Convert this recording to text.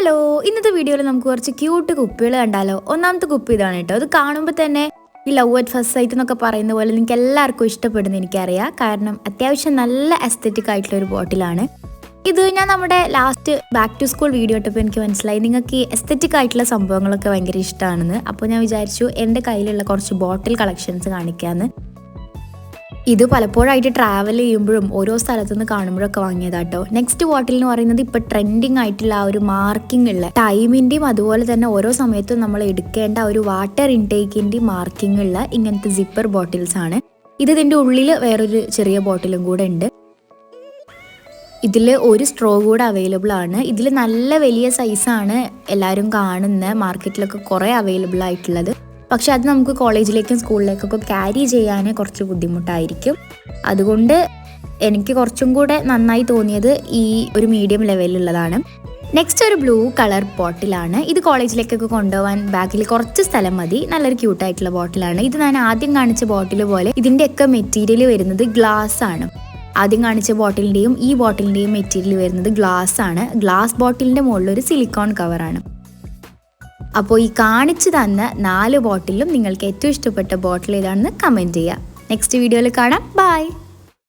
Hello, ഇന്നത്തെ വീഡിയോയിൽ നമുക്ക് കുറച്ച് ക്യൂട്ട് കുപ്പികൾ കണ്ടാലോ. ഒന്നാമത്തെ കുപ്പി ഇതാണ് കേട്ടോ. അത് കാണുമ്പോൾ തന്നെ ഈ ലവ് അറ്റ് ഫസ്റ്റ് സൈറ്റ് എന്നൊക്കെ പറയുന്ന പോലെ നിങ്ങൾക്ക് എല്ലാവർക്കും ഇഷ്ടപ്പെടുന്ന എനിക്കറിയാം. കാരണം അത്യാവശ്യം നല്ല എസ്തെറ്റിക് ആയിട്ടുള്ള ഒരു ബോട്ടിലാണ് ഇത്. ഞാൻ നമ്മുടെ last back to school video ഇട്ടപ്പോൾ എനിക്ക് മനസ്സിലായി നിങ്ങൾക്ക് ഈ എസ്തെറ്റിക് ആയിട്ടുള്ള സംഭവങ്ങളൊക്കെ ഭയങ്കര ഇഷ്ടമാണെന്ന്. അപ്പോൾ ഞാൻ വിചാരിച്ചു എൻ്റെ കയ്യിലുള്ള കുറച്ച് ബോട്ടിൽ കളക്ഷൻസ് കാണിക്കാമെന്ന്. ഇത് പലപ്പോഴായിട്ട് ട്രാവൽ ചെയ്യുമ്പോഴും ഓരോ സ്ഥലത്തുനിന്ന് കാണുമ്പോഴൊക്കെ വാങ്ങിയതാട്ടോ. നെക്സ്റ്റ് ബോട്ടിൽ എന്ന് പറയുന്നത് ഇപ്പോൾ ട്രെൻഡിങ് ആയിട്ടുള്ള ആ ഒരു മാർക്കിംഗ് ഉള്ള ടൈമിൻ്റെയും അതുപോലെ തന്നെ ഓരോ സമയത്തും നമ്മൾ എടുക്കേണ്ട ഒരു വാട്ടർ ഇൻടേക്കിൻ്റെയും മാർക്കിംഗ് ഉള്ള ഇങ്ങനത്തെ സിപ്പർ ബോട്ടിൽസ് ആണ്. ഇതിൻ്റെ ഉള്ളിൽ വേറൊരു ചെറിയ ബോട്ടിലും കൂടെ ഉണ്ട്. ഇതിൽ ഒരു സ്ട്രോ കൂടെ അവൈലബിൾ ആണ്. ഇതിൽ നല്ല വലിയ സൈസാണ് എല്ലാവരും കാണുന്ന മാർക്കറ്റിലൊക്കെ കുറേ അവൈലബിൾ ആയിട്ടുള്ളത്. പക്ഷെ അത് നമുക്ക് കോളേജിലേക്കും സ്കൂളിലേക്കൊക്കെ ക്യാരി ചെയ്യാൻ കുറച്ച് ബുദ്ധിമുട്ടായിരിക്കും. അതുകൊണ്ട് എനിക്ക് കുറച്ചും കൂടെ നന്നായി തോന്നിയത് ഈ ഒരു മീഡിയം ലെവലിലുള്ളതാണ്. നെക്സ്റ്റ് ഒരു ബ്ലൂ കളർ ബോട്ടിലാണ്. ഇത് കോളേജിലേക്കൊക്കെ കൊണ്ടുപോകാൻ ബാഗിൽ കുറച്ച് സ്ഥലം മതി. നല്ലൊരു ക്യൂട്ടായിട്ടുള്ള ബോട്ടിലാണ്. ഇത് ഞാൻ ആദ്യം കാണിച്ച ബോട്ടിൽ പോലെ ഇതിൻ്റെയൊക്കെ മെറ്റീരിയൽ വരുന്നത് ഗ്ലാസ് ആണ്. ആദ്യം കാണിച്ച ബോട്ടിലിൻ്റെയും ഈ ബോട്ടിലിൻ്റെയും മെറ്റീരിയൽ വരുന്നത് ഗ്ലാസ് ആണ്. ഗ്ലാസ് ബോട്ടിലിൻ്റെ മുകളിലൊരു സിലിക്കോൺ കവറാണ്. അപ്പോൾ ഈ കാണിച്ചു തന്ന 4 ബോട്ടിലും നിങ്ങൾക്ക് ഏറ്റവും ഇഷ്ടപ്പെട്ട ബോട്ടിൽ ഏതാണെന്ന് കമൻറ്റ് ചെയ്യുക. നെക്സ്റ്റ് വീഡിയോയിൽ കാണാം. ബൈ.